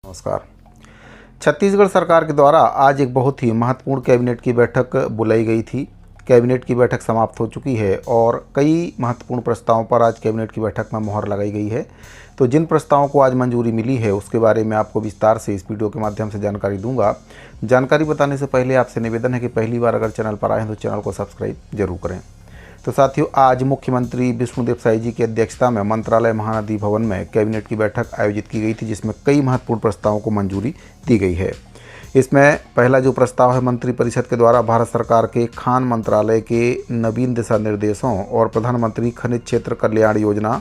नमस्कार। छत्तीसगढ़ सरकार के द्वारा आज एक बहुत ही महत्वपूर्ण कैबिनेट की बैठक बुलाई गई थी। कैबिनेट की बैठक समाप्त हो चुकी है और कई महत्वपूर्ण प्रस्तावों पर आज कैबिनेट की बैठक में मोहर लगाई गई है। तो जिन प्रस्तावों को आज मंजूरी मिली है उसके बारे में आपको विस्तार से इस वीडियो के माध्यम से जानकारी दूंगा। जानकारी बताने से पहले आपसे निवेदन है कि पहली बार अगर चैनल पर आए हैं तो चैनल को सब्सक्राइब जरूर करें। तो साथियों, आज मुख्यमंत्री विष्णुदेव साय जी की अध्यक्षता में मंत्रालय महानदी भवन में कैबिनेट की बैठक आयोजित की गई थी, जिसमें कई महत्वपूर्ण प्रस्तावों को मंजूरी दी गई है। इसमें पहला जो प्रस्ताव है, मंत्रिपरिषद के द्वारा भारत सरकार के खान मंत्रालय के नवीन दिशा निर्देशों और प्रधानमंत्री खनिज क्षेत्र कल्याण योजना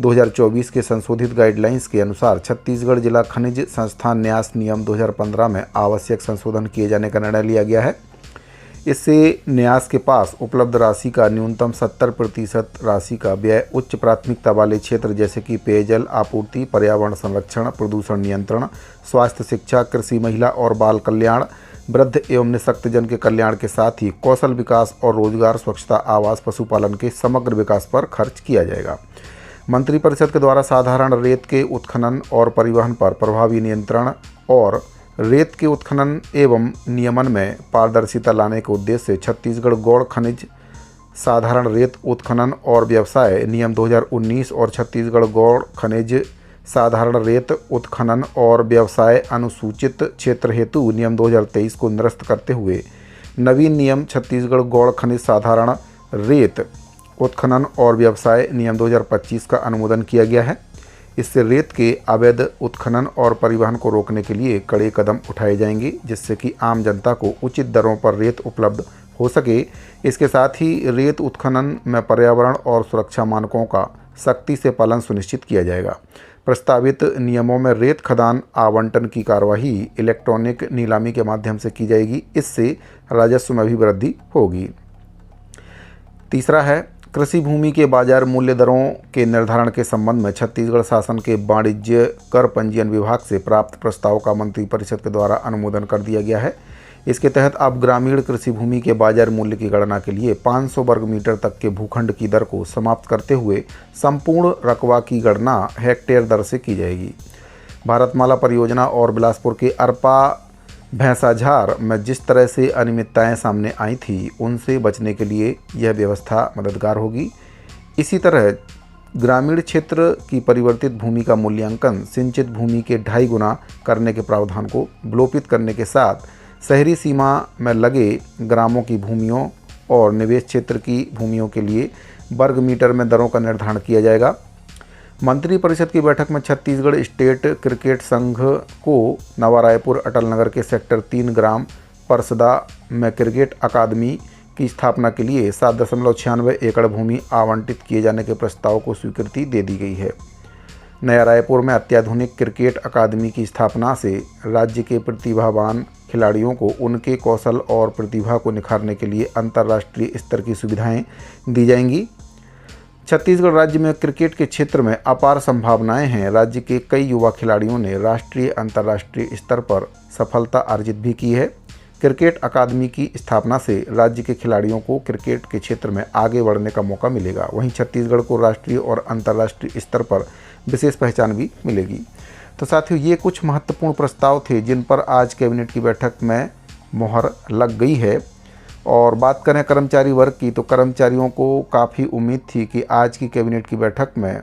2024 के संशोधित गाइडलाइंस के अनुसार छत्तीसगढ़ जिला खनिज संस्थान न्यास नियम 2015 में आवश्यक संशोधन किए जाने का निर्णय लिया गया है। इससे न्यास के पास उपलब्ध राशि का न्यूनतम 70% राशि का व्यय उच्च प्राथमिकता वाले क्षेत्र जैसे कि पेयजल आपूर्ति, पर्यावरण संरक्षण, प्रदूषण नियंत्रण, स्वास्थ्य, शिक्षा, कृषि, महिला और बाल कल्याण, वृद्ध एवं निःशक्तजन के कल्याण के साथ ही कौशल विकास और रोजगार, स्वच्छता, आवास, पशुपालन के समग्र विकास पर खर्च किया जाएगा। मंत्रिपरिषद के द्वारा साधारण रेत के उत्खनन और परिवहन पर प्रभावी नियंत्रण और रेत के उत्खनन एवं नियमन में पारदर्शिता लाने के उद्देश्य से छत्तीसगढ़ गौड़ खनिज साधारण रेत उत्खनन और व्यवसाय नियम 2019 और छत्तीसगढ़ गौड़ खनिज साधारण रेत उत्खनन और व्यवसाय अनुसूचित क्षेत्र हेतु नियम 2023 को निरस्त करते हुए नवीन नियम छत्तीसगढ़ गौड़ खनिज साधारण रेत उत्खनन और व्यवसाय नियम 2025 का अनुमोदन किया गया है। इससे रेत के अवैध उत्खनन और परिवहन को रोकने के लिए कड़े कदम उठाए जाएंगे, जिससे कि आम जनता को उचित दरों पर रेत उपलब्ध हो सके। इसके साथ ही रेत उत्खनन में पर्यावरण और सुरक्षा मानकों का सख्ती से पालन सुनिश्चित किया जाएगा। प्रस्तावित नियमों में रेत खदान आवंटन की कार्यवाही इलेक्ट्रॉनिक नीलामी के माध्यम से की जाएगी। इससे राजस्व में भी वृद्धि होगी। तीसरा है, कृषि भूमि के बाजार मूल्य दरों के निर्धारण के संबंध में छत्तीसगढ़ शासन के वाणिज्य कर पंजीयन विभाग से प्राप्त प्रस्ताव का मंत्रिपरिषद के द्वारा अनुमोदन कर दिया गया है। इसके तहत अब ग्रामीण कृषि भूमि के बाजार मूल्य की गणना के लिए 500 वर्ग मीटर तक के भूखंड की दर को समाप्त करते हुए संपूर्ण रकबा की गणना हेक्टेयर दर से की जाएगी। भारतमाला परियोजना और बिलासपुर के अरपा भैंसाझार में जिस तरह से अनियमितताएं सामने आई थी, उनसे बचने के लिए यह व्यवस्था मददगार होगी। इसी तरह ग्रामीण क्षेत्र की परिवर्तित भूमि का मूल्यांकन सिंचित भूमि के 2.5 गुना करने के प्रावधान को विलोपित करने के साथ शहरी सीमा में लगे ग्रामों की भूमियों और निवेश क्षेत्र की भूमियों के लिए वर्ग मीटर में दरों का निर्धारण किया जाएगा। मंत्रिपरिषद की बैठक में छत्तीसगढ़ स्टेट क्रिकेट संघ को नवा रायपुर अटल नगर के सेक्टर 3 ग्राम परसदा में क्रिकेट अकादमी की स्थापना के लिए 7.96 एकड़ भूमि आवंटित किए जाने के प्रस्ताव को स्वीकृति दे दी गई है। नया रायपुर में अत्याधुनिक क्रिकेट अकादमी की स्थापना से राज्य के प्रतिभावान खिलाड़ियों को उनके कौशल और प्रतिभा को निखारने के लिए अंतर्राष्ट्रीय स्तर की सुविधाएं दी जाएंगी। छत्तीसगढ़ राज्य में क्रिकेट के क्षेत्र में अपार संभावनाएं हैं। राज्य के कई युवा खिलाड़ियों ने राष्ट्रीय अंतर्राष्ट्रीय स्तर पर सफलता अर्जित भी की है। क्रिकेट अकादमी की स्थापना से राज्य के खिलाड़ियों को क्रिकेट के क्षेत्र में आगे बढ़ने का मौका मिलेगा। वहीं छत्तीसगढ़ को राष्ट्रीय और अंतर्राष्ट्रीय स्तर पर विशेष पहचान भी मिलेगी। तो साथियों, ये कुछ महत्वपूर्ण प्रस्ताव थे जिन पर आज कैबिनेट की बैठक में मोहर लग गई है। और बात करें कर्मचारी वर्ग की, तो कर्मचारियों को काफ़ी उम्मीद थी कि आज की कैबिनेट की बैठक में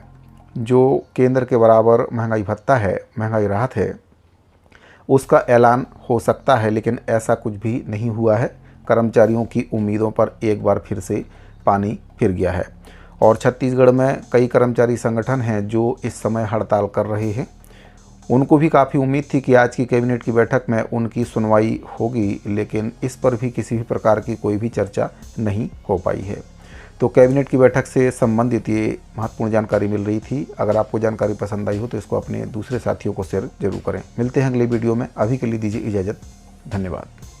जो केंद्र के बराबर महंगाई भत्ता है, महंगाई राहत है, उसका ऐलान हो सकता है, लेकिन ऐसा कुछ भी नहीं हुआ है। कर्मचारियों की उम्मीदों पर एक बार फिर से पानी फिर गया है और छत्तीसगढ़ में कई कर्मचारी संगठन हैं जो इस समय हड़ताल कर रहे हैं। उनको भी काफ़ी उम्मीद थी कि आज की कैबिनेट की बैठक में उनकी सुनवाई होगी, लेकिन इस पर भी किसी भी प्रकार की कोई भी चर्चा नहीं हो पाई है। तो कैबिनेट की बैठक से संबंधित ये महत्वपूर्ण जानकारी मिल रही थी। अगर आपको जानकारी पसंद आई हो तो इसको अपने दूसरे साथियों को शेयर जरूर करें। मिलते हैं अगले वीडियो में। अभी के लिए दीजिए इजाज़त। धन्यवाद।